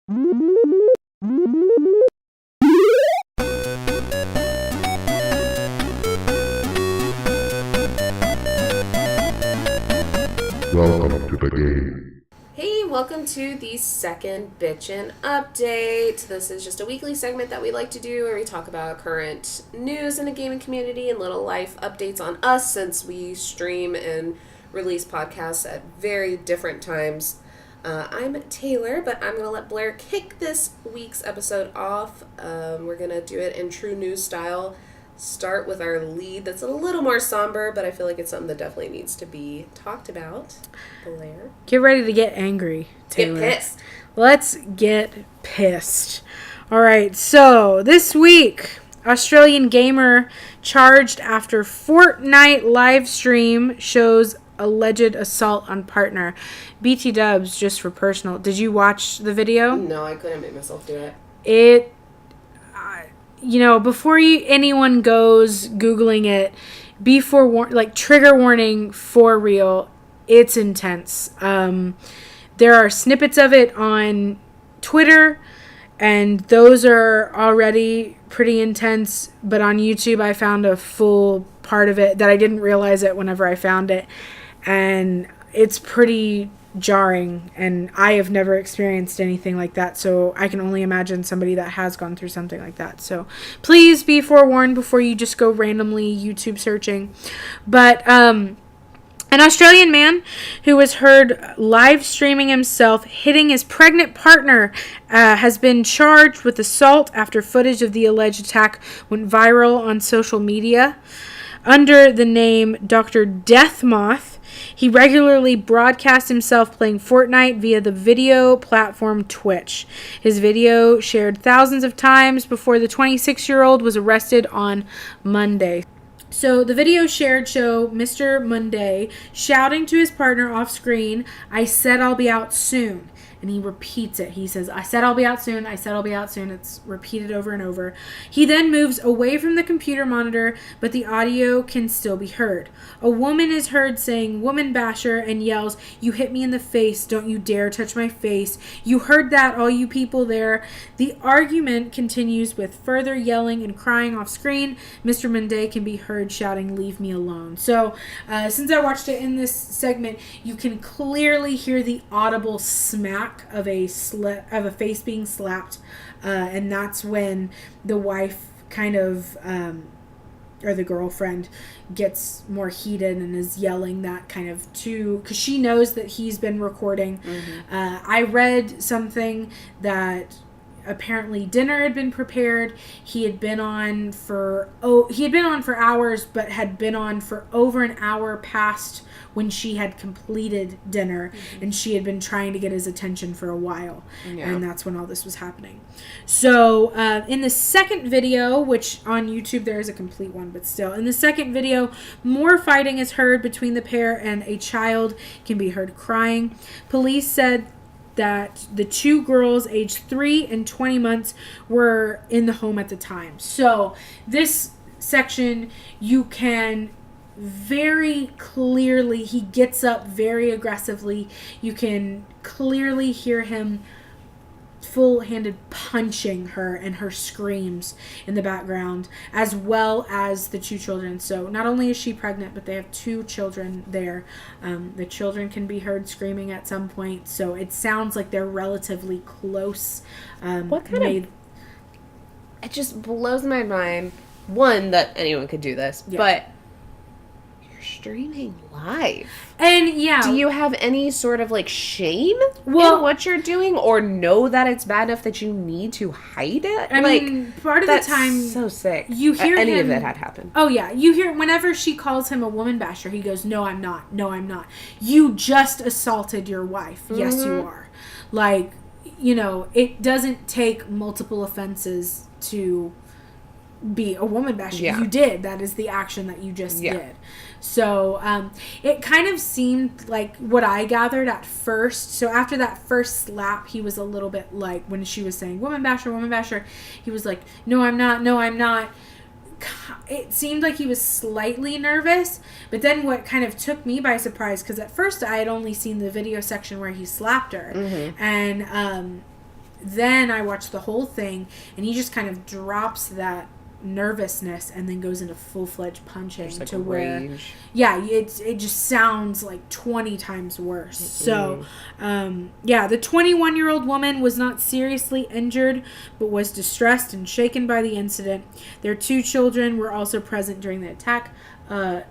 Welcome to the game. Hey, welcome to the second Bitchin Update. This is just a weekly segment that we like to do where we talk about current news in the gaming community and little life updates on us, since we stream and release podcasts at very different times. I'm Taylor, but I'm going to let Blair kick this week's episode off. We're going to do it in true news style. Start with our lead that's a little more somber, but I feel like it's something that definitely needs to be talked about. Blair. Get ready to get angry, Taylor. Get pissed. Let's get pissed. All right, so this week, Australian gamer charged after Fortnite live stream shows alleged assault on partner. BT dubs, just for personal. Did you watch the video? No, I couldn't make myself do it. Before anyone goes Googling it, trigger warning for real, it's intense. There are snippets of it on Twitter, and those are already pretty intense, but on YouTube I found a full part of it that I didn't realize it whenever I found it, and it's pretty jarring, and I have never experienced anything like that, so I can only imagine somebody that has gone through something like that. So please be forewarned before you just go randomly YouTube searching. But an Australian man who was heard live streaming himself hitting his pregnant partner has been charged with assault after footage of the alleged attack went viral on social media. Under the name Dr. Deathmoth, he regularly broadcasts himself playing Fortnite via the video platform Twitch. His video shared thousands of times before the 26-year-old was arrested on Monday. So the video shared show Mr. Monday shouting to his partner off screen, "I said I'll be out soon." And he repeats it. He says, "I said I'll be out soon. I said I'll be out soon." It's repeated over and over. He then moves away from the computer monitor, but the audio can still be heard. A woman is heard saying "woman basher" and yells, "You hit me in the face. Don't you dare touch my face. You heard that, all you people there." The argument continues with further yelling and crying off screen. Mr. Monday can be heard shouting, "Leave me alone." So since I watched it in this segment, you can clearly hear the audible smack of a face being slapped, and that's when the wife kind of or the girlfriend gets more heated and is yelling that kind of too, because she knows that he's been recording. I read something that apparently dinner had been prepared. He had been on for hours, but had been on for over an hour past when she had completed dinner, and she had been trying to get his attention for a while. And that's when all this was happening. So in the second video, which on YouTube there is a complete one, but still, in the second video, more fighting is heard between the pair, and a child can be heard crying. Police said that the two girls aged 3 and 20 months were in the home at the time. So this section, you can very clearly, he gets up very aggressively. You can clearly hear him full-handed punching her, and her screams in the background, as well as the two children. So not only is she pregnant, but they have two children there. The children can be heard screaming at some point, so it sounds like they're relatively close. It just blows my mind, one, that anyone could do this, but you're streaming live. And yeah. Do you have any sort of shame in what you're doing, or know that it's bad enough that you need to hide it? I mean, part of the time, so sick. You hear any him, of it had happened. Oh yeah, you hear whenever she calls him a woman basher, he goes, "No, I'm not. No, I'm not. You just assaulted your wife. Yes, you are." It doesn't take multiple offenses to be a woman basher. You did. That is the action that you just did. So it kind of seemed like what I gathered at first. So after that first slap, he was a little bit like, when she was saying woman basher, he was like, "No, I'm not. No, I'm not." It seemed like he was slightly nervous, but then what kind of took me by surprise, because at first I had only seen the video section where he slapped her, and then I watched the whole thing, and he just kind of drops that nervousness and then goes into full-fledged punching like to where rage. Yeah, it just sounds like 20 times worse. So the 21-year-old woman was not seriously injured but was distressed and shaken by the incident. Their 2 children were also present during the attack. I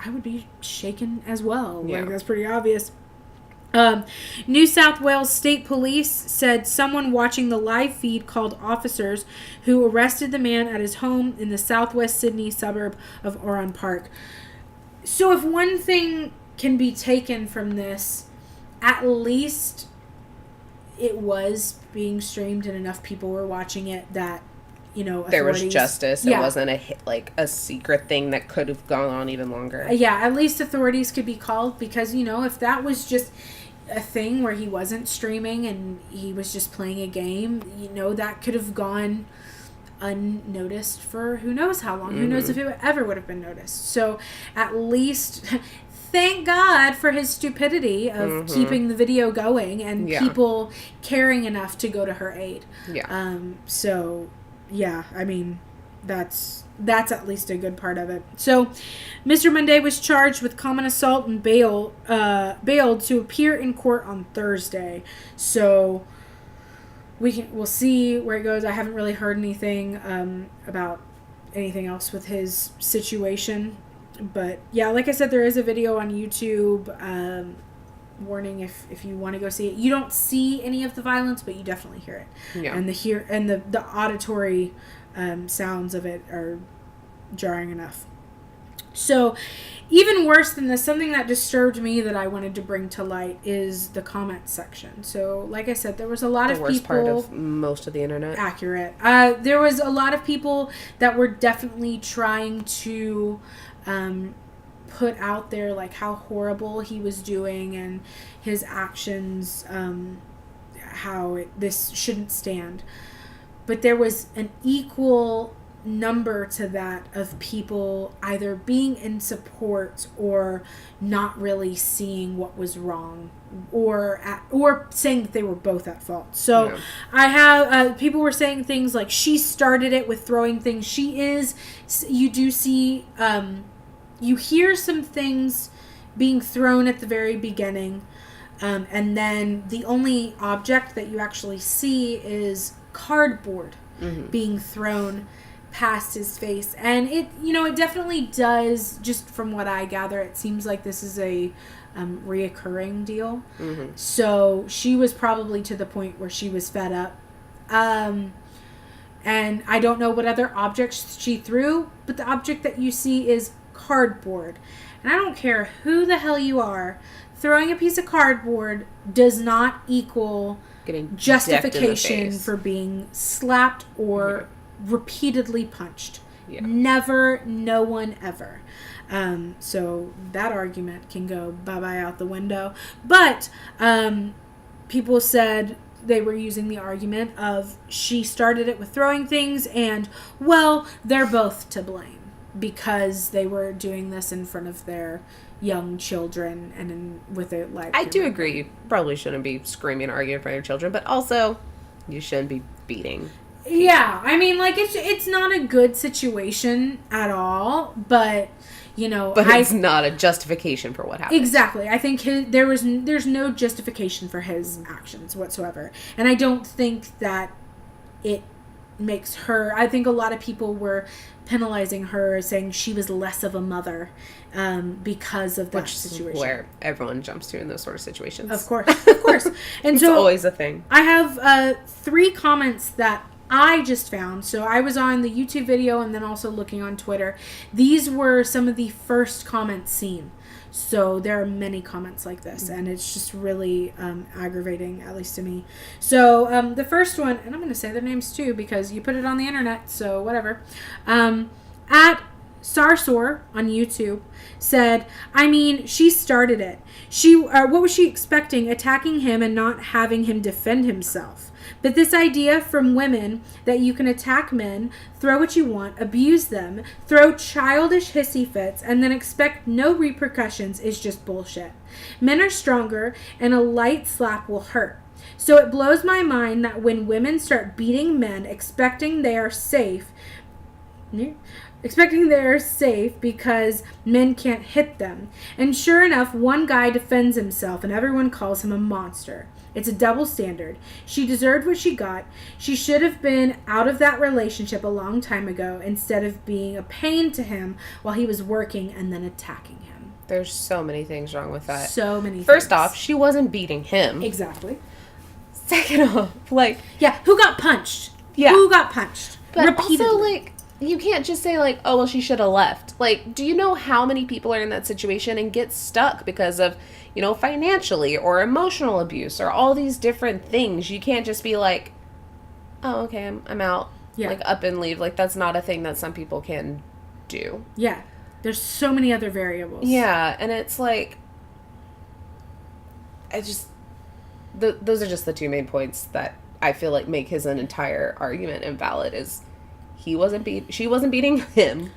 would be shaken as well. Like, that's pretty obvious. New South Wales State Police said someone watching the live feed called officers who arrested the man at his home in the southwest Sydney suburb of Oran Park. So if one thing can be taken from this, at least it was being streamed and enough people were watching it that, there was justice. It wasn't a secret thing that could have gone on even longer. At least authorities could be called, because, if that was just a thing where he wasn't streaming and he was just playing a game, that could have gone unnoticed for who knows how long. Who knows if it ever would have been noticed. So at least thank God for his stupidity of keeping the video going and people caring enough to go to her aid. That's at least a good part of it. So, Mr. Monday was charged with common assault and bailed to appear in court on Thursday. So, we'll see where it goes. I haven't really heard anything about anything else with his situation. But, like I said, there is a video on YouTube. Warning if you want to go see it. You don't see any of the violence, but you definitely hear it. And the auditory sounds of it are jarring enough. So, even worse than this, something that disturbed me that I wanted to bring to light is the comment section. So, like I said, there was a lot of people... The worst part of most of the internet. Accurate. There was a lot of people that were definitely trying to put out there, like, how horrible he was doing and his actions, this shouldn't stand. But there was an equal number to that of people either being in support or not really seeing what was wrong, or saying that they were both at fault. So I have people were saying things like, she started it with throwing things. You do see, you hear some things being thrown at the very beginning, and then the only object that you actually see is cardboard being thrown past his face. And it definitely does, just from what I gather, it seems like this is a reoccurring deal. So she was probably to the point where she was fed up. And I don't know what other objects she threw, but the object that you see is cardboard. And I don't care who the hell you are, throwing a piece of cardboard does not equal getting justification for being slapped or repeatedly punched. Never, no one ever. So that argument can go bye-bye out the window. But people said they were using the argument of she started it with throwing things and, well, they're both to blame because they were doing this in front of their young children and with a live I do agree. You probably shouldn't be screaming and arguing in front of your children, but also you shouldn't be beating people. Yeah, I mean, like, it's not a good situation at all, but but it's not a justification for what happened. Exactly. I think there's no justification for his actions whatsoever. And I don't think that it makes her... I think a lot of people were penalizing her, saying she was less of a mother because of that situation. Where everyone jumps to in those sort of situations. Of course. Of course. And it's always a thing. I have 3 comments that I just found. So I was on the YouTube video and then also looking on Twitter. These were some of the first comments seen. So there are many comments like this, and it's just really aggravating, at least to me. So the first one, and I'm going to say their names too because you put it on the internet, so whatever. At Sarsor on YouTube said, I mean, she started it. What was she expecting, attacking him and not having him defend himself? But this idea from women that you can attack men, throw what you want, abuse them, throw childish hissy fits, and then expect no repercussions is just bullshit. Men are stronger, and a light slap will hurt. So it blows my mind that when women start beating men expecting they are safe because men can't hit them. And sure enough, one guy defends himself and everyone calls him a monster. It's a double standard. She deserved what she got. She should have been out of that relationship a long time ago instead of being a pain to him while he was working and then attacking him. There's so many things wrong with that. So many things. First off, she wasn't beating him. Exactly. Second off, like... Yeah, who got punched? Yeah. Who got punched? But repeatedly. also, like, you can't just say, like, oh, well, she should have left. Like, do you know how many people are in that situation and get stuck because of, you know, financially or emotional abuse or all these different things? You can't just be like, oh, okay, I'm out. Yeah. Like, up and leave. Like, that's not a thing that some people can do. Yeah. There's so many other variables. Yeah, and it's like, I just, those are just the two main points that I feel like make his entire argument invalid. Is she wasn't beating him,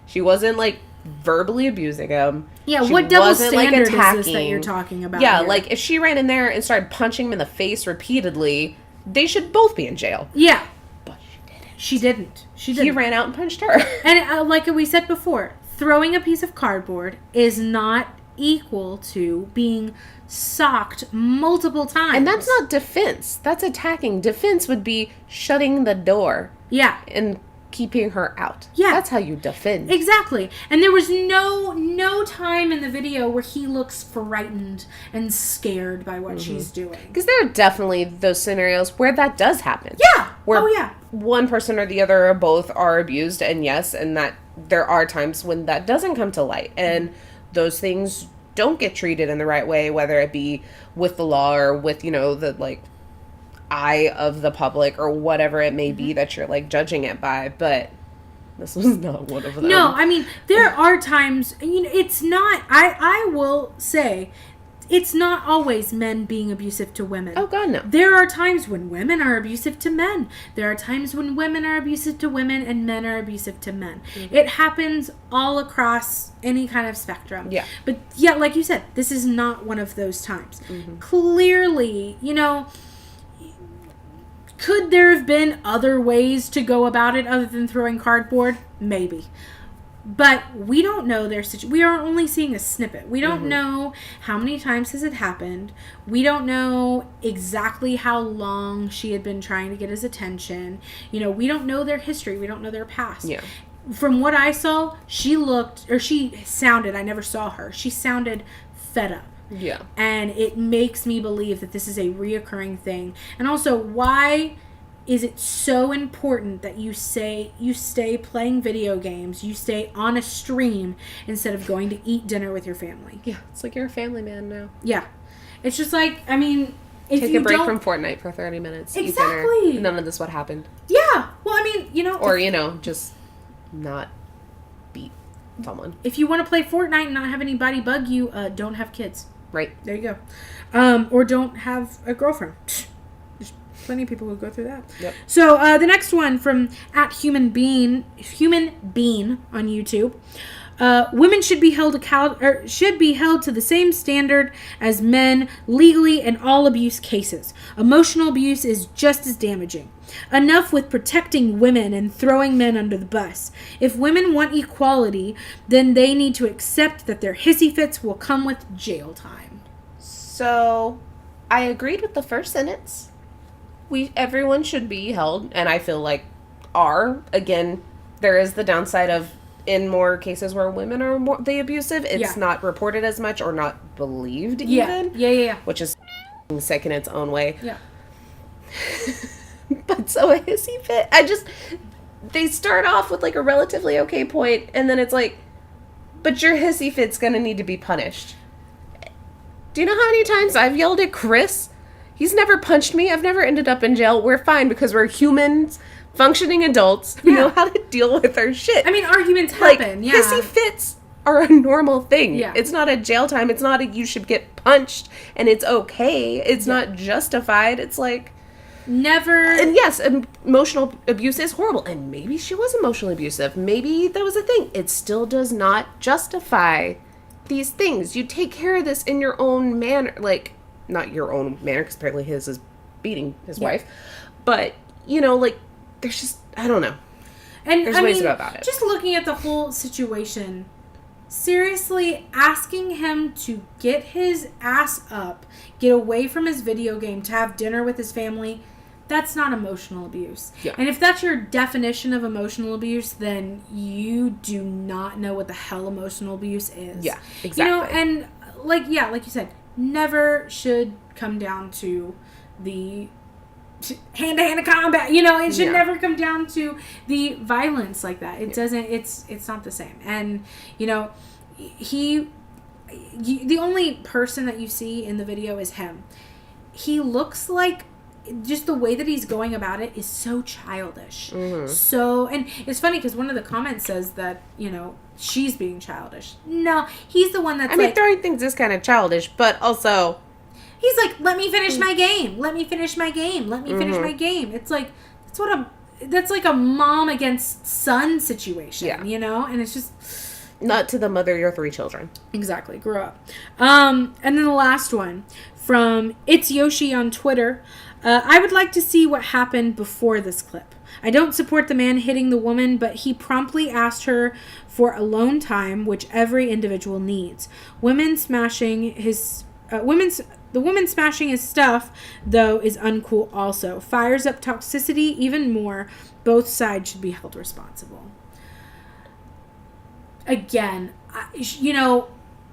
she wasn't like verbally abusing him. Yeah, she what double wasn't, standard like, attacking. is this that you're talking about? Yeah, here? like if she ran in there and started punching him in the face repeatedly, they should both be in jail. Yeah. But she didn't. She didn't. He ran out and punched her. And like we said before, throwing a piece of cardboard is not equal to being socked multiple times. And that's not defense. That's attacking. Defense would be shutting the door. Yeah. And keeping her out. Yeah. That's how you defend. Exactly. And there was no time in the video where he looks frightened and scared by what she's doing. Because there are definitely those scenarios where that does happen. Yeah. Where yeah. one person or the other or both are abused, and yes, and that there are times when that doesn't come to light. And those things don't get treated in the right way, whether it be with the law or with, you know, the, like, eye of the public or whatever it may be that you're, like, judging it by. But this was not one of them. No, I mean, there are times, you know, it's not, I will say, it's not always men being abusive to women. Oh, God, no. There are times when women are abusive to men. There are times when women are abusive to women and men are abusive to men. Mm-hmm. It happens all across any kind of spectrum. Yeah. But, yeah, like you said, this is not one of those times. Mm-hmm. Clearly, you know, could there have been other ways to go about it other than throwing cardboard? Maybe. But we don't know their situation. We are only seeing a snippet. We don't know how many times has it happened. We don't know exactly how long she had been trying to get his attention. You know, we don't know their history. We don't know their past. Yeah. From what I saw, she sounded, I never saw her, she sounded fed up. Yeah. And it makes me believe that this is a reoccurring thing. And also, why is it so important that you stay playing video games, you stay on a stream instead of going to eat dinner with your family? Yeah, it's like you're a family man now. Yeah. It's just like, I mean, if Take you a break don't... from Fortnite for 30 minutes. Exactly. Eat dinner. None of this would happen. Yeah. Well, I mean, you know... Or, you know, just not beat someone. If you want to play Fortnite and not have anybody bug you, don't have kids. Right. There you go. Or don't have a girlfriend. There's plenty of people who go through that. Yep. So the next one from @humanbean on YouTube. Women should be held to the same standard as men legally in all abuse cases. Emotional abuse is just as damaging. Enough with protecting women and throwing men under the bus. If women want equality, then they need to accept that their hissy fits will come with jail time. So, I agreed with the first sentence. Everyone should be held, and I feel like are. Again, there is the downside of, in more cases where women are more abusive, it's not reported as much or not believed even. Yeah. Which is sick in its own way. Yeah. But so a hissy fit, they start off with like a relatively okay point, and then it's like, but your hissy fit's gonna need to be punished. Do you know how many times I've yelled at Chris? He's never punched me. I've never ended up in jail. We're fine because we're humans, functioning adults who know how to deal with our shit. I mean, arguments happen, yeah. Hissy fits are a normal thing. Yeah. It's not a jail time. It's not a you should get punched and it's okay. It's not justified. It's like... Never. And yes, emotional abuse is horrible. And maybe she was emotionally abusive. Maybe that was a thing. It still does not justify these things. You take care of this in your own manner. Like, not your own manner, because apparently his is beating his wife. But, you know, like, there's just, I don't know. And there's ways to go about it. Just looking at the whole situation, seriously, asking him to get his ass up, get away from his video game, to have dinner with his family, that's not emotional abuse. Yeah. And if that's your definition of emotional abuse, then you do not know what the hell emotional abuse is. Yeah, exactly. You know, and like you said, never should come down to the hand-to-hand combat. You know, it should never come down to the violence like that. It doesn't, it's not the same. And, you know, the only person that you see in the video is him. He looks like, just the way that he's going about it is so childish. So, and it's funny because one of the comments says that, you know, she's being childish. No, he's the one that's throwing things is kind of childish, but also... He's like, let me finish my game. Let me finish my game. Let me finish my game. It's like, that's like a mom against son situation, you know? And it's just... Not to the mother of your 3 children. Exactly. Grow up. And then the last one from It's Yoshi on Twitter. I would like to see what happened before this clip. I don't support the man hitting the woman, but he promptly asked her for alone time, which every individual needs. The woman smashing his stuff, though, is uncool also. Fires up toxicity even more. Both sides should be held responsible. Again, you know,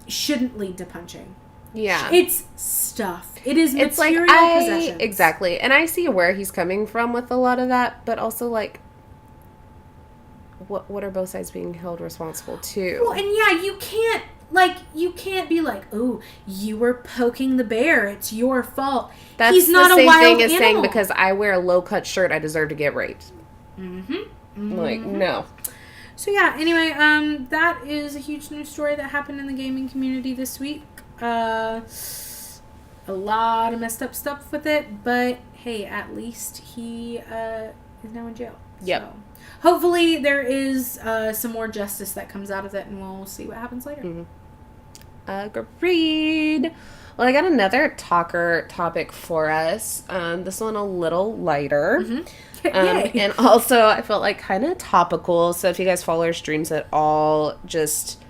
shouldn't lead to punching. Yeah. It's stuff. It is material possessions. Exactly. And I see where he's coming from with a lot of that, but also, like, what are both sides being held responsible to? Well, and yeah, you can't be like, oh, you were poking the bear. It's your fault. He's not a wild thing as animal. Saying because I wear a low-cut shirt, I deserve to get raped. Like, no. So yeah, anyway, that is a huge news story that happened in the gaming community this week. A lot of messed up stuff with it, but hey, at least he is now in jail. Yep. So hopefully there is some more justice that comes out of it, and we'll see what happens later. Agreed. Well, I got another topic for us. This one a little lighter. And also I felt like kind of topical. So if you guys follow our streams at all, just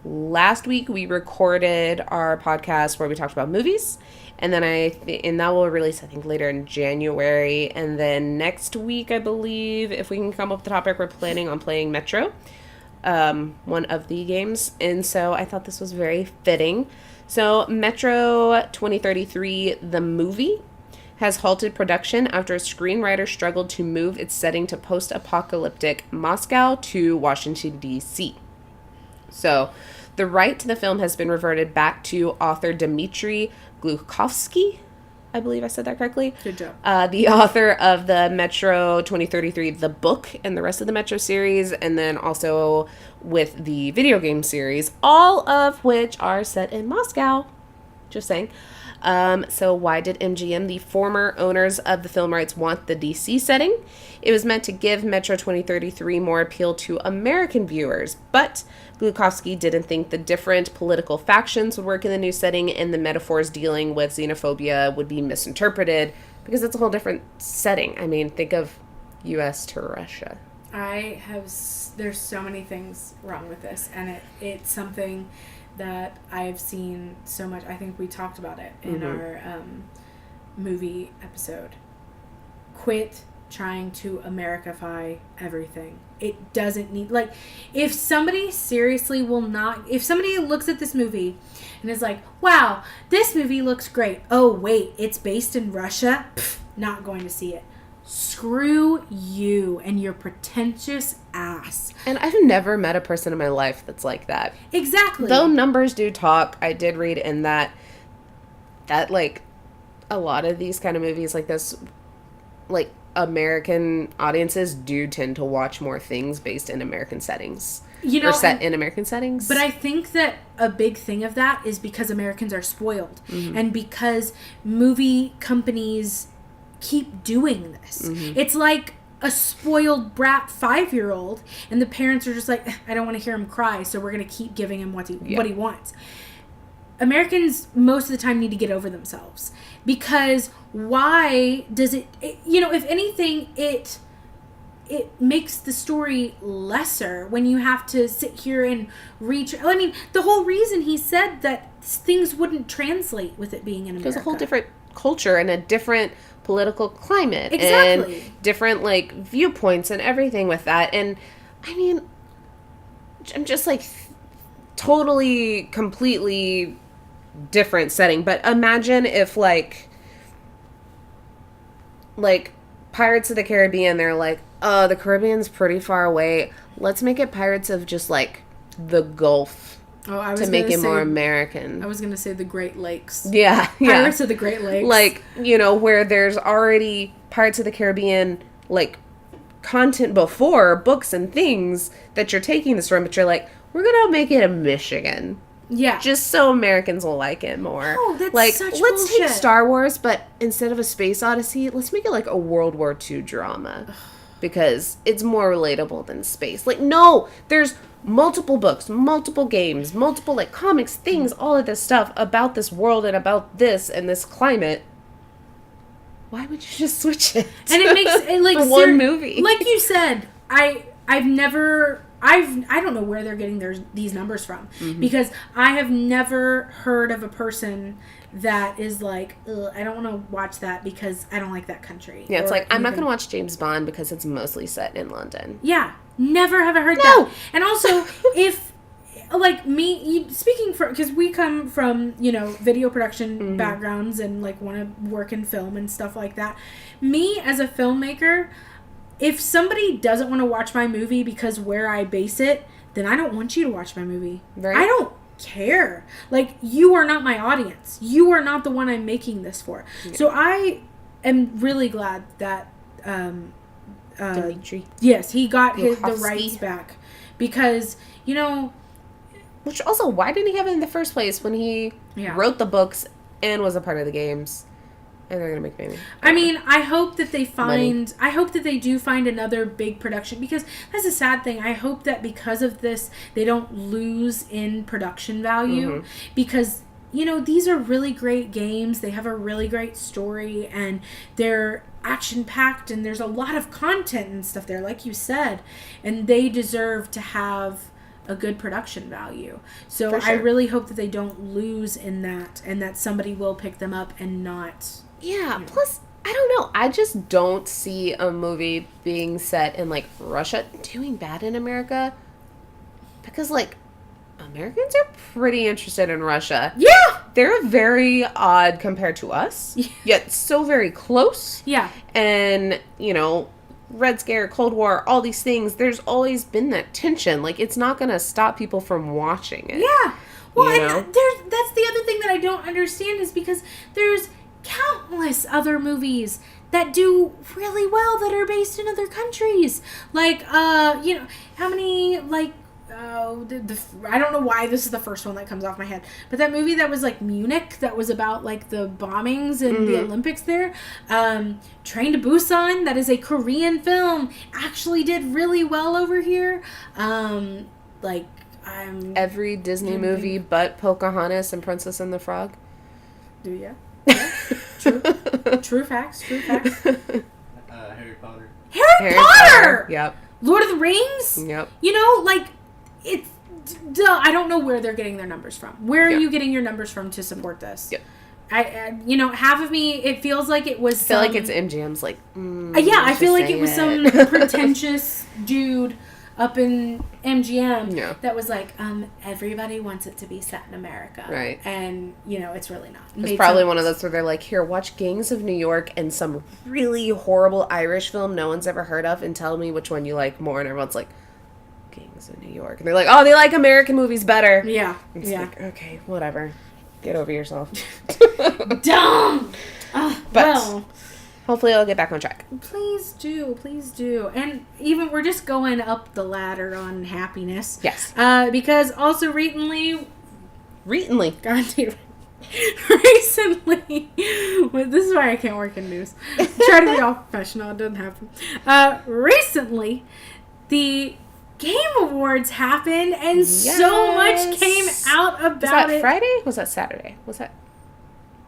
last week we recorded our podcast where we talked about movies. And then and that will release, I think, later in January. And then next week, I believe, if we can come up with the topic, we're planning on playing Metro, one of the games. And so I thought this was very fitting. So Metro 2033, the movie, has halted production after a screenwriter struggled to move its setting to post-apocalyptic Moscow to Washington, D.C. So the right to the film has been reverted back to author Dmitry Glukhovsky. I believe I said that correctly. Good job. The author of the Metro 2033, the book, and the rest of the Metro series, and then also with the video game series, all of which are set in Moscow. Just saying. So why did MGM, the former owners of the film rights, want the DC setting? It was meant to give Metro 2033 more appeal to American viewers, but Glukhovsky didn't think the different political factions would work in the new setting, and the metaphors dealing with xenophobia would be misinterpreted because it's a whole different setting. I mean, think of U.S. to Russia. There's so many things wrong with this, and it's something that I've seen so much. I think we talked about it in our movie episode. Quit trying to Americify everything. It doesn't need, like, if somebody looks at this movie and is like, wow, this movie looks great. Oh, wait, it's based in Russia? Pfft, not going to see it. Screw you and your pretentious ass. And I've never met a person in my life that's like that. Exactly. Though numbers do talk, I did read in that like a lot of these kind of movies like this, like American audiences do tend to watch more things based in American settings. You know, or set in American settings. But I think that a big thing of that is because Americans are spoiled. And because movie companies keep doing this. It's like a spoiled brat 5-year-old, and the parents are just like, I don't want to hear him cry, so we're going to keep giving him what he wants. Americans most of the time need to get over themselves, because why does it if anything, it makes the story lesser when you have to sit here and reach. I mean, the whole reason he said that things wouldn't translate with it being in America. There's a whole different culture and a different political climate. Exactly. And different, like, viewpoints and everything with that. And, I mean, I'm just, like, totally, completely different setting. But imagine if, like, Pirates of the Caribbean, they're like, oh, the Caribbean's pretty far away. Let's make it Pirates of just, like, the Gulf. Oh, I was to make it more American. I was going to say the Great Lakes. Yeah. Pirates of the Great Lakes. Like, where there's already Pirates of the Caribbean, like, content before, books and things that you're taking this from, but you're like, we're going to make it a Michigan. Yeah. Just so Americans will like it more. Oh, that's like, such let's bullshit. take Star Wars, but instead of a space odyssey, let's make it like a World War II drama. Because it's more relatable than space. Like, no, there's multiple books, multiple games, multiple, like, comics, things, all of this stuff about this world and about this and this climate. Why would you just switch it? And it makes it, like, one movie. Like you said, I don't know where they're getting these numbers from. Mm-hmm. Because I have never heard of a person that is like, I don't want to watch that because I don't like that country. Yeah, it's like, I'm not going to watch James Bond because it's mostly set in London. Yeah, never have I heard that. And also, if, like, speaking for, because we come from, video production backgrounds and, like, want to work in film and stuff like that. Me, as a filmmaker, if somebody doesn't want to watch my movie because where I base it, then I don't want you to watch my movie. Right. I don't care. Like, you are not my audience. You are not the one I'm making this for. Yeah. So I am really glad that Dimitri. Yes, he got the rights back, because which also, why didn't he have it in the first place when he wrote the books and was a part of the games? And they're gonna make money. I mean, I hope that they do find another big production, because that's a sad thing. I hope that because of this, they don't lose in production value, because these are really great games. They have a really great story, and they're action-packed, and there's a lot of content and stuff there, like you said, and they deserve to have a good production value. So sure. I really hope that they don't lose in that, and that somebody will pick them up and not... Yeah, plus, I don't know. I just don't see a movie being set in, like, Russia doing bad in America. Because, like, Americans are pretty interested in Russia. Yeah! They're very odd compared to us. Yet so very close. Yeah. And, Red Scare, Cold War, all these things, there's always been that tension. Like, it's not going to stop people from watching it. Yeah. Well, and that's the other thing that I don't understand, is because there's countless other movies that do really well that are based in other countries. Like, how many, like, I don't know why this is the first one that comes off my head, but that movie that was like Munich, that was about like the bombings and the Olympics there, Train to Busan, that is a Korean film, actually did really well over here. Every Disney movie but Pocahontas and Princess and the Frog. Do ya? True facts. Harry Potter. Harry Potter! Yep. Lord of the Rings? Yep. It's... I don't know where they're getting their numbers from. Where are you getting your numbers from to support this? Yep. Half of me, it feels like it was I feel like it's MGM's, like... I feel like it was some pretentious dude up in MGM that was like, everybody wants it to be set in America. Right. And, it's really not. It's probably one of those where they're like, here, watch Gangs of New York and some really horrible Irish film no one's ever heard of, and tell me which one you like more. And everyone's like, Gangs of New York. And they're like, oh, they like American movies better. Yeah. It's like, okay, whatever. Get over yourself. Dumb! But hopefully I'll get back on track. Please do. And even, we're just going up the ladder on happiness. Yes. Because also recently... God damn. Recently, well, this is why I can't work in news. Try to be all professional, it doesn't happen. Recently, the Game Awards happened, and so much came out about it. Was that Friday? Was that Saturday? Was that...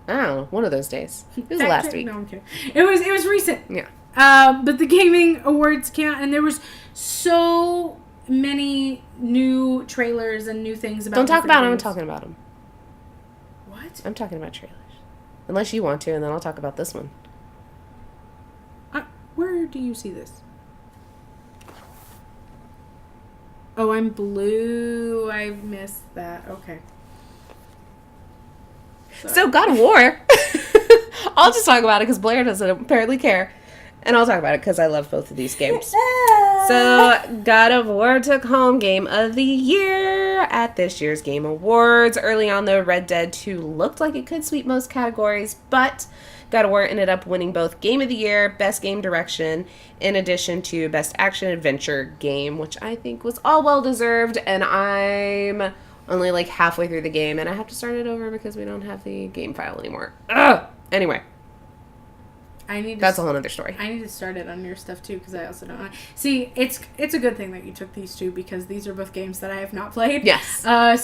I don't know. One of those days. It was last week. No, I'm kidding. It was recent. Yeah. But the Gaming Awards came out, and there was so many new trailers and new things about. Don't talk about them. I'm talking about them. What? I'm talking about trailers. Unless you want to, and then I'll talk about this one. Where do you see this? Oh, I'm blue. I missed that. Okay. So, God of War. I'll just talk about it because Blair doesn't apparently care. And I'll talk about it because I love both of these games. So, God of War took home Game of the Year at this year's Game Awards. Early on, though, Red Dead 2 looked like it could sweep most categories, but God of War ended up winning both Game of the Year, Best Game Direction, in addition to Best Action Adventure Game, which I think was all well-deserved, and I'm only like halfway through the game, and I have to start it over because we don't have the game file anymore. Ugh! Anyway. That's a whole other story. I need to start it on your stuff too, because I also don't. See, it's a good thing that you took these two, because these are both games that I have not played. Yes. That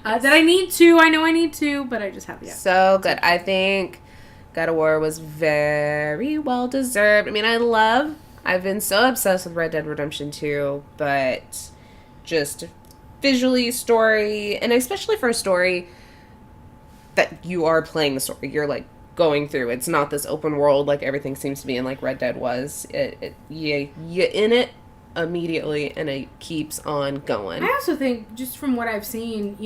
I need to. I know I need to, but I just haven't yet. So good. I think God of War was very well deserved. I mean, I've been so obsessed with Red Dead Redemption 2, but just visually, story, and especially for a story that you are playing the story. You're like going through. It's not this open world like everything seems to be in, like Red Dead was. You in it immediately, and it keeps on going. I also think, just from what I've seen,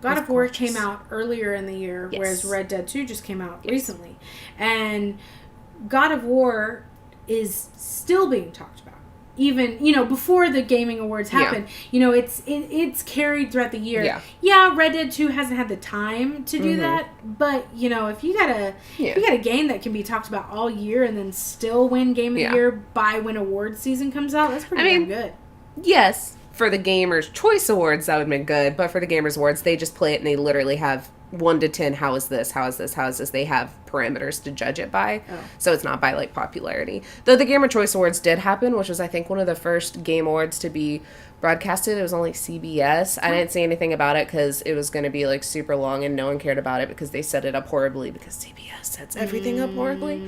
God of War came out earlier in the year, yes, whereas Red Dead 2 just came out recently. And God of War is still being talked about. Even, before the Gaming Awards happened, it's carried throughout the year. Yeah, Red Dead 2 hasn't had the time to do that, but, if you got a game that can be talked about all year and then still win Game of the Year by when awards season comes out, that's pretty damn good. Yes, for the Gamers' Choice Awards, that would have been good, but for the Gamers' Awards, they just play it and they literally have 1 to 10, how is this, how is this, how is this. They have parameters to judge it by, so it's not by, like, popularity. Though the Gamer Choice Awards did happen, which was, I think, one of the first Game Awards to be broadcasted. It was on, like, CBS. I didn't see anything about it because it was going to be, like, super long and no one cared about it because they set it up horribly, because CBS sets everything up horribly.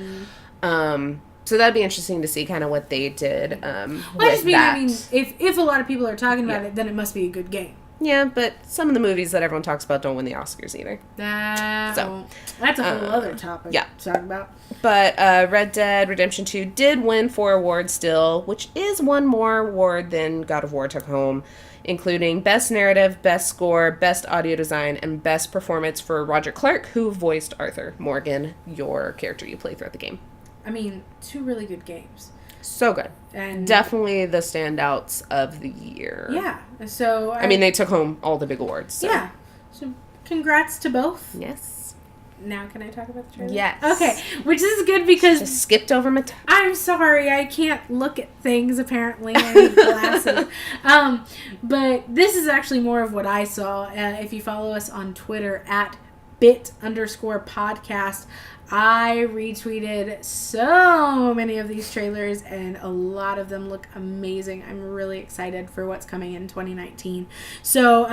So that'd be interesting to see kind of what they did with that. I mean, if a lot of people are talking about it, then it must be a good game. Yeah, but some of the movies that everyone talks about don't win the Oscars either. That's a whole other topic to talk about. But Red Dead Redemption 2 did win 4 awards still, which is 1 more award than God of War took home, including Best Narrative, Best Score, Best Audio Design, and Best Performance for Roger Clark, who voiced Arthur Morgan, your character you play throughout the game. I mean, 2 really good games. So good. And definitely the standouts of the year. Yeah. So I mean, they took home all the big awards. So. Yeah. So congrats to both. Yes. Now can I talk about the trailer? Yes. Okay. Which is good because just skipped over my I'm sorry, I can't look at things apparently. I need glasses. But this is actually more of what I saw. If you follow us on Twitter at @bit_podcast. I retweeted so many of these trailers, and a lot of them look amazing. I'm really excited for what's coming in 2019. So,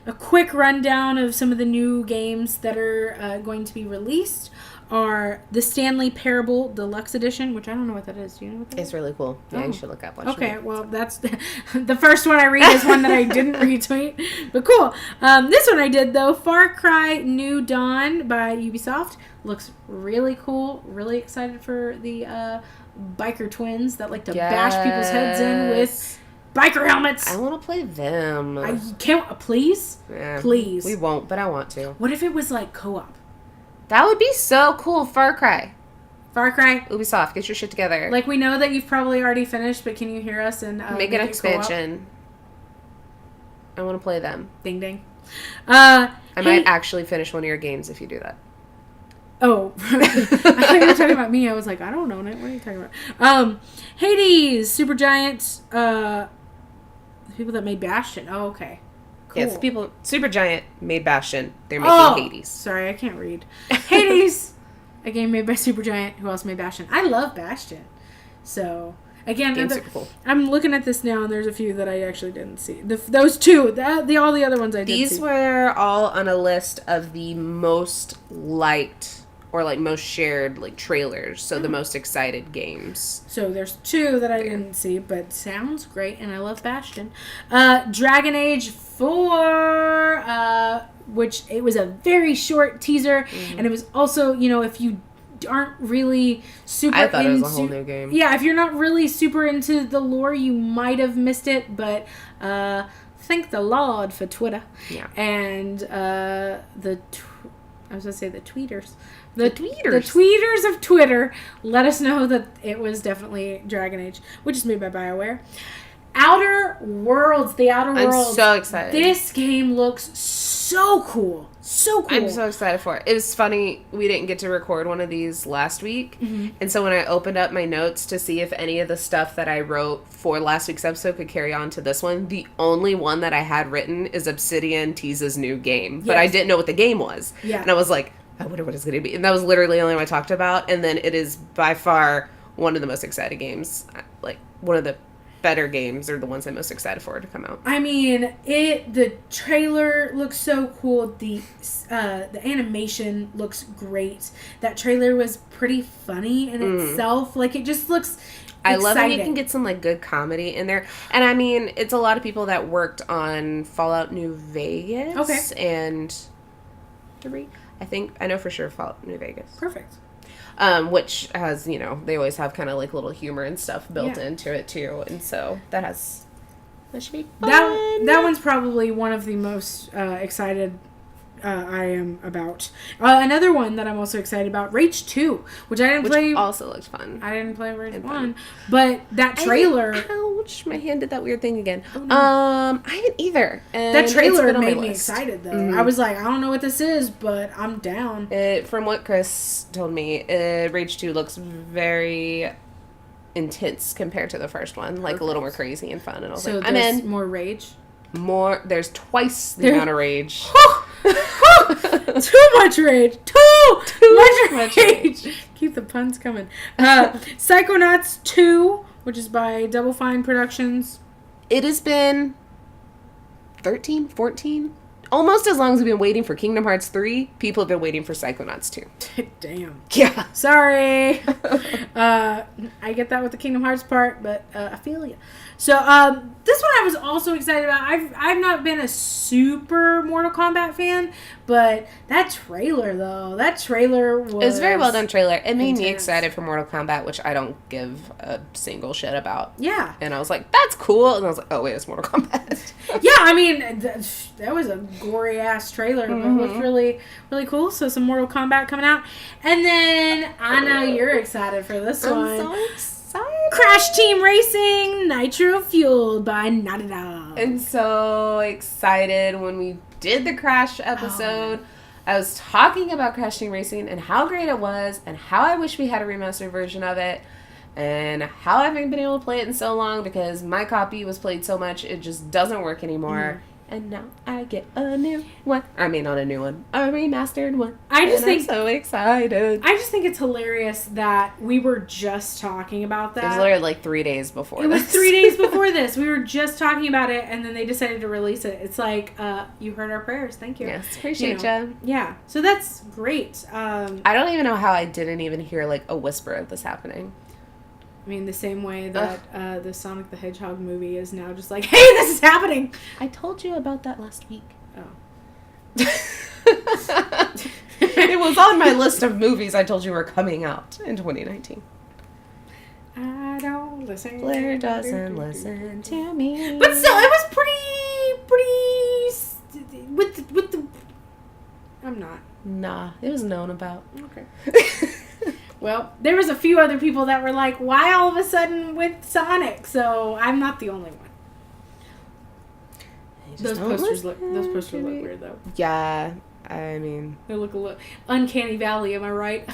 a quick rundown of some of the new games that are going to be released are the Stanley Parable Deluxe Edition, which I don't know what that is. Do you know what that is? It's really cool. Yeah, you should look up. Okay, well, that's the first one I read is one that I didn't retweet, but cool. This one I did, though. Far Cry New Dawn by Ubisoft. Looks really cool. Really excited for the biker twins that like to bash people's heads in with biker helmets. I want to play them. I can't. Please? Yeah, please. We won't, but I want to. What if it was like co-op? That would be so cool. Far Cry. Ubisoft, get your shit together. Like, we know that you've probably already finished, but can you hear us and make an expansion? I want to play them. Ding ding. I might actually finish one of your games if you do that. Oh, I thought you were talking about me. I was like, I don't know. What are you talking about? Hades, Supergiant, the people that made Bastion. Oh, okay. Cool. Yes, people. Supergiant made Bastion. They're making Hades. Sorry, I can't read. Hades, a game made by Supergiant, who else made Bastion. I love Bastion. So, Again, Game's super cool. I'm looking at this now, and there's a few that I actually didn't see. Those two, all the other ones I did see. These were all on a list of the most liked or like most shared like trailers, so the most excited games. So there's two that I didn't see, but sounds great, and I love Bastion. Dragon Age 4, which it was a very short teaser, and it was also, you know, if you aren't really super I thought into, it was a whole new game. Yeah, if you're not really super into the lore, you might have missed it, but thank the Lord for Twitter. Yeah. And I was going to say the tweeters. The tweeters. The tweeters of Twitter let us know that it was definitely Dragon Age, which is made by BioWare. Outer Worlds. I'm so excited. This game looks so cool. So cool. I'm so excited for it. It was funny, we didn't get to record one of these last week, and so when I opened up my notes to see if any of the stuff that I wrote for last week's episode could carry on to this one, the only one that I had written is Obsidian teases new game, but I didn't know what the game was. Yeah. And I was like, I wonder what it's going to be. And that was literally the only one I talked about, and then it is by far one of the most exciting games. Like, one of the better games are the ones I'm most excited for to come out. I mean, the trailer looks so cool. The animation looks great. That trailer was pretty funny in itself. Like, it just looks I love when exciting. you can get some like good comedy in there. And I mean, it's a lot of people that worked on Fallout New Vegas and 3. I know for sure Fallout New Vegas. Perfect. Which has, you know, they always have kind of like little humor and stuff built into it too, and so that should be fun. That one's probably one of the most excited I am about. Another one that I'm also excited about, Rage 2, which I didn't play. Also looks fun. I didn't play Rage 1, but that trailer. Ouch! My hand did that weird thing again. Oh, no. I didn't either. And that trailer made me excited though. I was like, I don't know what this is, but I'm down. From what Chris told me, Rage 2 looks very intense compared to the first one, like a little more crazy and fun. And I was like, I'm in. More rage. There's twice the amount of rage. Too much rage. Too much rage. Keep the puns coming. Psychonauts 2, which is by Double Fine Productions. It has been 13, 14, almost as long as we've been waiting for Kingdom Hearts 3, people have been waiting for Psychonauts 2. Damn. Yeah. Sorry. I get that with the Kingdom Hearts part, but I feel you. So, this one I was also excited about. I've not been a super Mortal Kombat fan, but that trailer was... It was a very well done trailer. It made me excited for Mortal Kombat, which I don't give a single shit about. Yeah. And I was like, that's cool. And I was like, oh wait, it's Mortal Kombat. Yeah, I mean, that was a gory-ass trailer, but it looked really, really cool. So some Mortal Kombat coming out. And then, I know you're excited for this one. I'm so excited. Crash Team Racing Nitro Fueled by Naughty Dog. And so excited when we did the Crash episode. I was talking about Crash Team Racing and how great it was and how I wish we had a remastered version of it and how I haven't been able to play it in so long because my copy was played so much it just doesn't work anymore. And now I get a new one. I mean, not a new one. A remastered one. I'm so excited. I just think it's hilarious that we were just talking about that. It was literally like 3 days before this. It was 3 days before this. We were just talking about it, and then they decided to release it. It's like, you heard our prayers. Thank you. Yes, appreciate you. Yeah, so that's great. I don't even know how I didn't even hear like a whisper of this happening. I mean, the same way that the Sonic the Hedgehog movie is now just like, hey, this is happening! I told you about that last week. Oh. It was on my list of movies I told you were coming out in 2019. I don't listen. Blair doesn't listen to me. But still, it was pretty with the... I'm not. Nah, it was known about. Okay. Well, there was a few other people that were like, why all of a sudden with Sonic? So I'm not the only one. Those posters look weird, though. Yeah, I mean... They look a little... Uncanny Valley, am I right?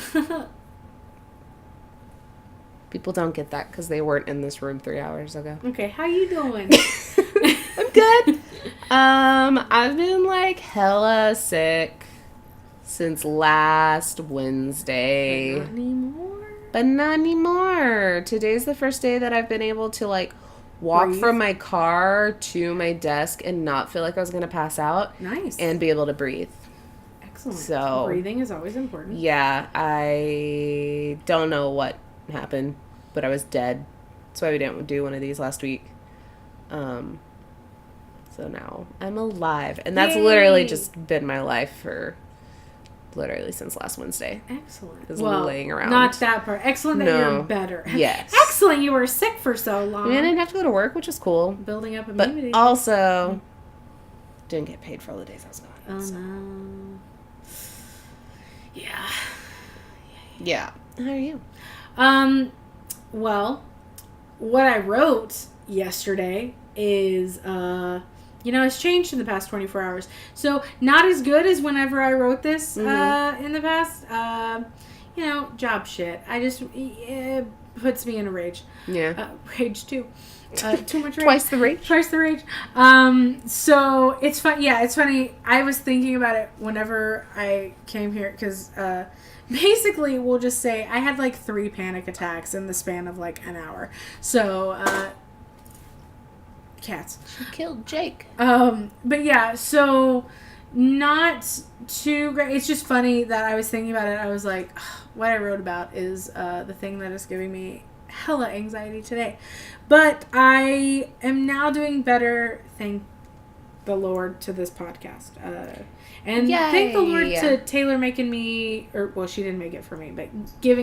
People don't get that because they weren't in this room 3 hours ago. Okay, how you doing? I'm good. I've been, like, hella sick since last Wednesday. Not anymore. But not anymore. Today's the first day that I've been able to, like, walk Breathe. from my car to my desk and not feel like I was going to pass out. Nice. And be able to breathe. Excellent. So, breathing is always important. Yeah, I don't know what happened, but I was dead. That's why we didn't do one of these last week. So now I'm alive. And that's literally just been my life for literally since last Wednesday. Excellent. Just laying around. Not that part. Excellent that you're better. Yes. Excellent you were sick for so long. I mean, I didn't have to go to work, which is cool. Building up immunity. But also, didn't get paid for all the days I was gone. Oh, so. no. Yeah. Yeah. How are you? Well, what I wrote yesterday is, it's changed in the past 24 hours. So, not as good as whenever I wrote this in the past. Job shit. It puts me in a rage. Yeah. Rage, too. Too much rage. Twice the rage. Twice the rage. So, it's fun. Yeah, it's funny. I was thinking about it whenever I came here, because, basically, we'll just say I had like 3 panic attacks in the span of like an hour. So, cats. She killed Jake. But yeah, so not too great. It's just funny that I was thinking about it. I was like, what I wrote about is the thing that is giving me hella anxiety today. But I am now doing better, thank the Lord, to this podcast. And Yay. thank the Lord to Taylor making me, she didn't make it for me, but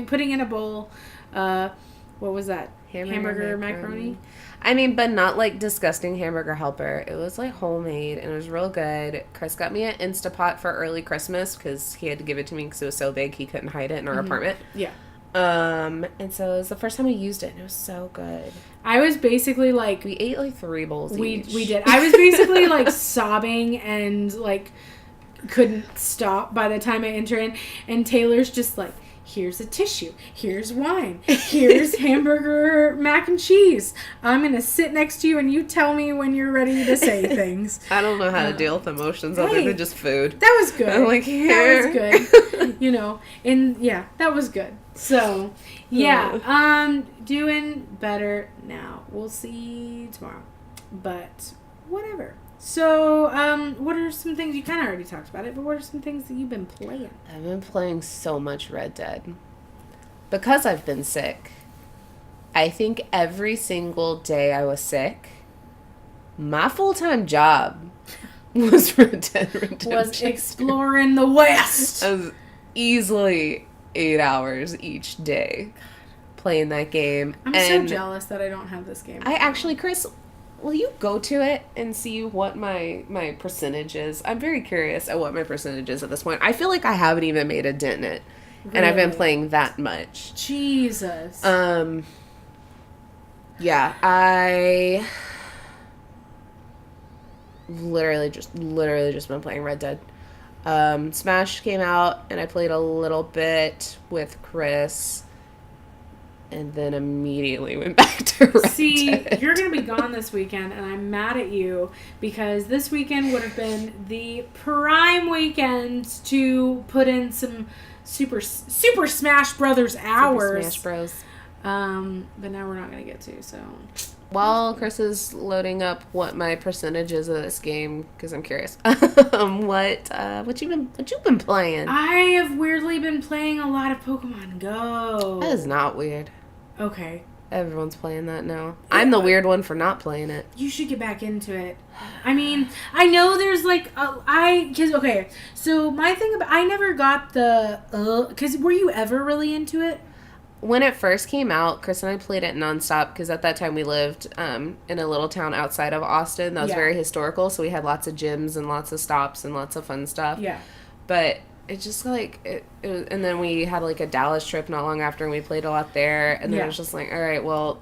putting in a bowl, what was that? Hamburger macaroni. I mean, but not like disgusting hamburger helper. It was like homemade and it was real good. Chris got me an Instapot for early Christmas because he had to give it to me because it was so big he couldn't hide it in our apartment. Yeah. And so it was the first time we used it and it was so good. I was basically like... We ate like 3 bowls each. We did. I was basically like sobbing and like couldn't stop by the time I enter in. And Taylor's just like, here's a tissue. Here's wine. Here's hamburger mac and cheese. I'm going to sit next to you and you tell me when you're ready to say things. I don't know how to deal with emotions other than just food. That was good. I'm like, here. That was good. And yeah, that was good. So, yeah, doing better now. We'll see tomorrow. But whatever. So, what are some things, you kind of already talked about it, but what are some things that you've been playing? I've been playing so much Red Dead. Because I've been sick. I think every single day I was sick, my full-time job was Red Dead Redemption. Was exploring the West. I was easily 8 hours each day playing that game. I'm so jealous that I don't have this game. Chris... Will you go to it and see what my percentage is? I'm very curious at what my percentage is at this point. I feel like I haven't even made a dent in it. Really? And I've been playing that much. Jesus. Yeah, I literally just been playing Red Dead. Smash came out and I played a little bit with Chris. And then immediately went back to Red Dead. You're going to be gone this weekend, and I'm mad at you because this weekend would have been the prime weekend to put in some Super Smash Brothers hours. Super Smash Bros. But now we're not going to get to, so... While Chris is loading up what my percentage is of this game, because I'm curious, what you been playing? I have weirdly been playing a lot of Pokemon Go. That is not weird. Okay. Everyone's playing that now. I'm the weird one for not playing it. You should get back into it. I mean, I know there's like, so my thing about, I never got because were you ever really into it? When it first came out, Chris and I played it nonstop because at that time we lived in a little town outside of Austin that was very historical, so we had lots of gyms and lots of stops and lots of fun stuff. Yeah. But it just like, it was, and then we had like a Dallas trip not long after and we played a lot there, and then it was just like, all right, well,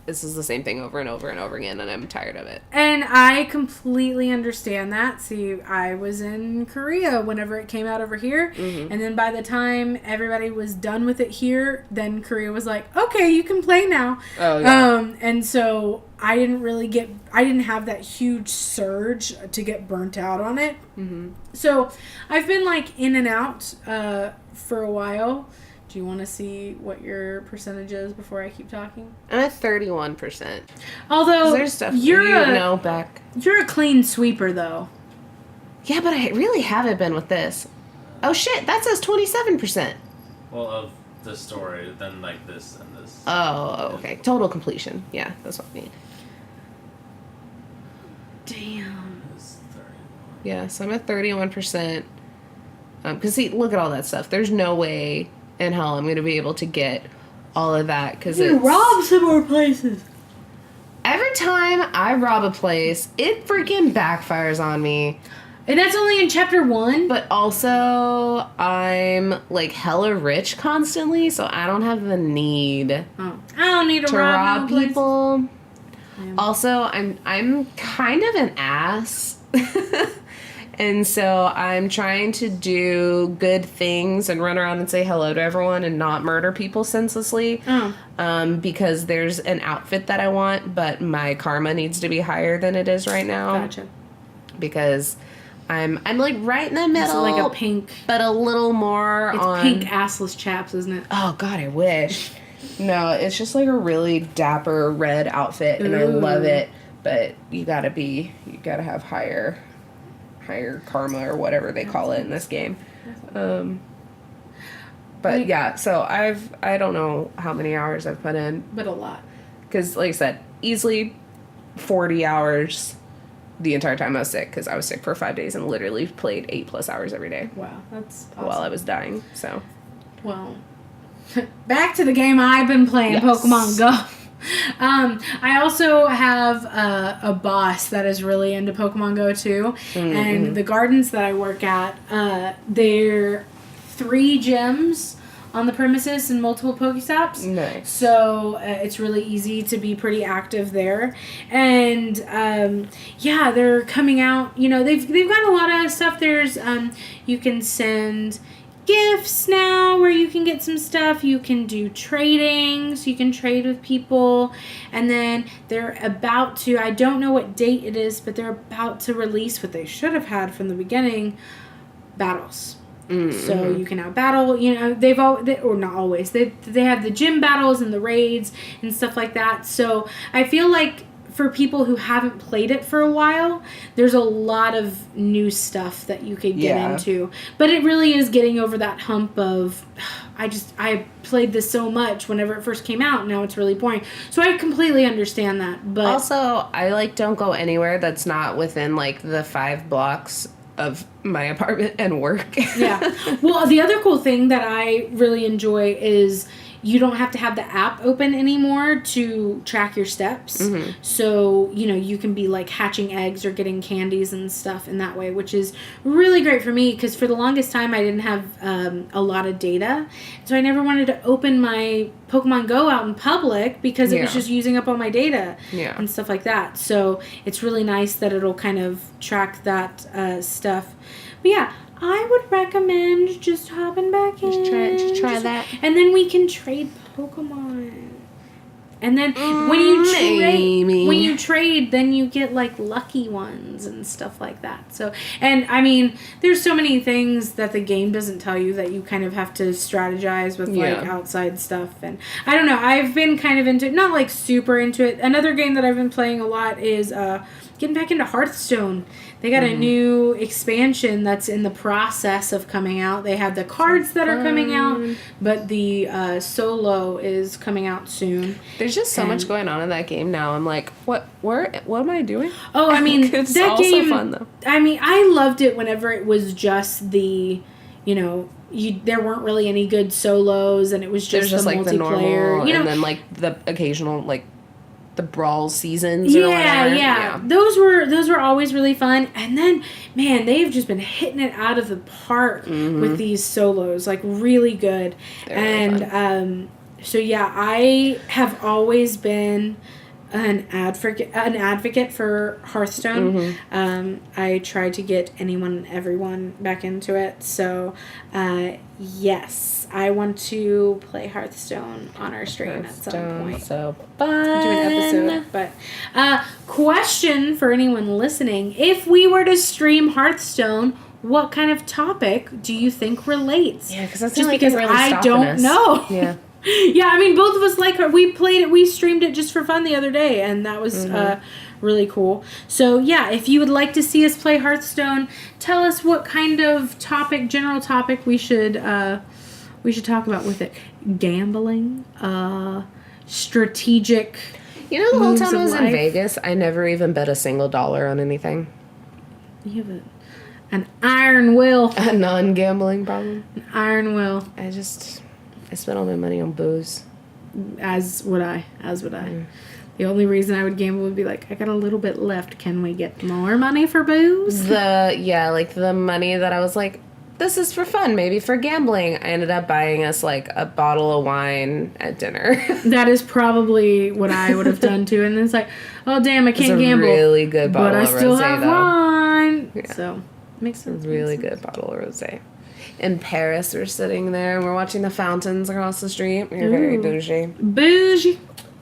this is the same thing over and over and over again, and I'm tired of it. And I completely understand that. See, I was in Korea whenever it came out over here, and then by the time everybody was done with it here, then Korea was like, okay, you can play now. Oh, yeah. And so I didn't have that huge surge to get burnt out on it. Mm-hmm. So I've been like in and out for a while Do you want to see what your percentage is before I keep talking? I'm at 31%. Although there's stuff you're a clean sweeper though. Yeah, but I really haven't been with this. Oh shit, that says 27%. Well, of the story, then like this and this. Oh, okay. Total completion. Yeah, that's what I mean. Damn. It's 31. Yeah, so I'm at 31%. Because see, look at all that stuff. There's no way in hell I'm going to be able to get all of that because it's... rob some more places. Every time I rob a place, it freaking backfires on me. And that's only in chapter 1? But also, I'm, like, hella rich constantly, so I don't have the need I don't need to rob people. Yeah. Also, I'm kind of an ass. And so I'm trying to do good things and run around and say hello to everyone and not murder people senselessly. Because there's an outfit that I want, but my karma needs to be higher than it is right now. Gotcha. Because I'm like right in the middle. It's like a pink. But a little more it's on... pink assless chaps, isn't it? Oh, God, I wish. No, it's just like a really dapper red outfit, and I love it. But you gotta have higher karma or whatever they call it in this game. But yeah, so I don't know how many hours I've put in. But a lot. Because, like I said, easily 40 hours the entire time I was sick, because I was sick for 5 days and literally played 8+ hours every day. Wow, that's awesome. While I was dying, so. Well, back to the game I've been playing, yes. Pokemon Go. I also have a boss that is really into Pokemon Go too, and the gardens that I work at, they're 3 gyms on the premises and multiple Pokestops. Nice. So it's really easy to be pretty active there, and yeah, they're coming out. You know, they've got a lot of stuff. There's you can send gifts now where you can get some stuff. You can do trading, so you can trade with people. And then they're about to, I don't know what date it is, but they're about to release what they should have had from the beginning, battles. So you can now battle, you know, or not always, they have the gym battles and the raids and stuff like that. So I feel like for people who haven't played it for a while, there's a lot of new stuff that you could get into. But it really is getting over that hump of, I played this so much whenever it first came out, now it's really boring. So I completely understand that. But also, I don't go anywhere that's not within the 5 blocks of my apartment and work. Yeah. Well, the other cool thing that I really enjoy is you don't have to have the app open anymore to track your steps. So, you know, you can be hatching eggs or getting candies and stuff in that way, which is really great for me because for the longest time I didn't have a lot of data. So I never wanted to open my Pokemon Go out in public because it was just using up all my data and stuff like that. So it's really nice that it'll kind of track that stuff. But yeah, I would recommend just hopping back in. Just try that. And then we can trade Pokemon. And then when you trade, then you get lucky ones and stuff like that. So, and I mean, there's so many things that the game doesn't tell you that you kind of have to strategize with outside stuff. And I don't know, I've been kind of into it, not super into it. Another game that I've been playing a lot is getting back into Hearthstone. They got a new expansion that's in the process of coming out. They have the cards that are coming out, but the solo is coming out soon. There's just so much going on in that game now. I'm like, what am I doing? Oh, I mean, it's that also game, fun though. I mean, I loved it whenever it was just the, you know, there weren't really any good solos, and it was just the multiplayer. The normal, and then the occasional the brawl seasons or whatever. Yeah. Those were always really fun. And then, man, they've just been hitting it out of the park with these solos, really good. They're really fun. So yeah, I have always been an advocate for Hearthstone. I try to get anyone and everyone back into it. So yes, I want to play Hearthstone on our stream at some point. So fun. Do an episode. But question for anyone listening: if we were to stream Hearthstone, what kind of topic do you think relates? Yeah, because that's just like because really I don't know. Yeah. Yeah, I mean, both of us like her. We played it. We streamed it just for fun the other day, and that was really cool. So, yeah, if you would like to see us play Hearthstone, tell us what kind of general topic we should talk about with it. Gambling, strategic. You know, the whole moves time I of was in life. Vegas, I never even bet a single dollar on anything. You have an iron will. A non-gambling problem. An iron will. I spent all my money on booze. As would I. The only reason I would gamble would be like, I got a little bit left. Can we get more money for booze? The money that I was like, this is for fun, maybe for gambling. I ended up buying us like a bottle of wine at dinner. That is probably what I would have done too. And then it's like, oh damn, I can't gamble. It's a really good bottle but of I still rosé, have though. wine. Yeah. So makes sense. It's a really good bottle of rosé. In Paris, we're sitting there and we're watching the fountains across the street. We're very bougie. Bougie.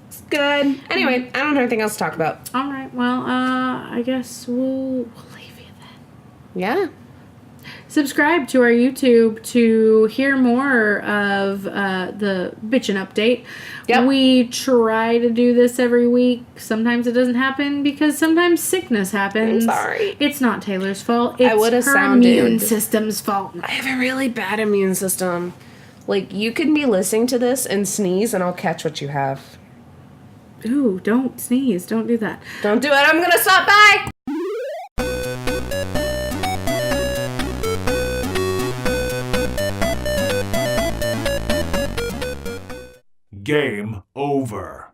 It's good. Anyway, I don't have anything else to talk about. All right. Well, I guess we'll leave you then. Yeah. Subscribe to our YouTube to hear more of the Bitchin Update. Yep. We try to do this every week. Sometimes it doesn't happen because sometimes sickness happens. I'm sorry. It's not Taylor's fault. It's her sounded- immune system's fault. I have a really bad immune system. Like, you could be listening to this and sneeze and I'll catch what you have. Ooh, don't sneeze. Don't do that. Don't do it. I'm going to stop by. Game over.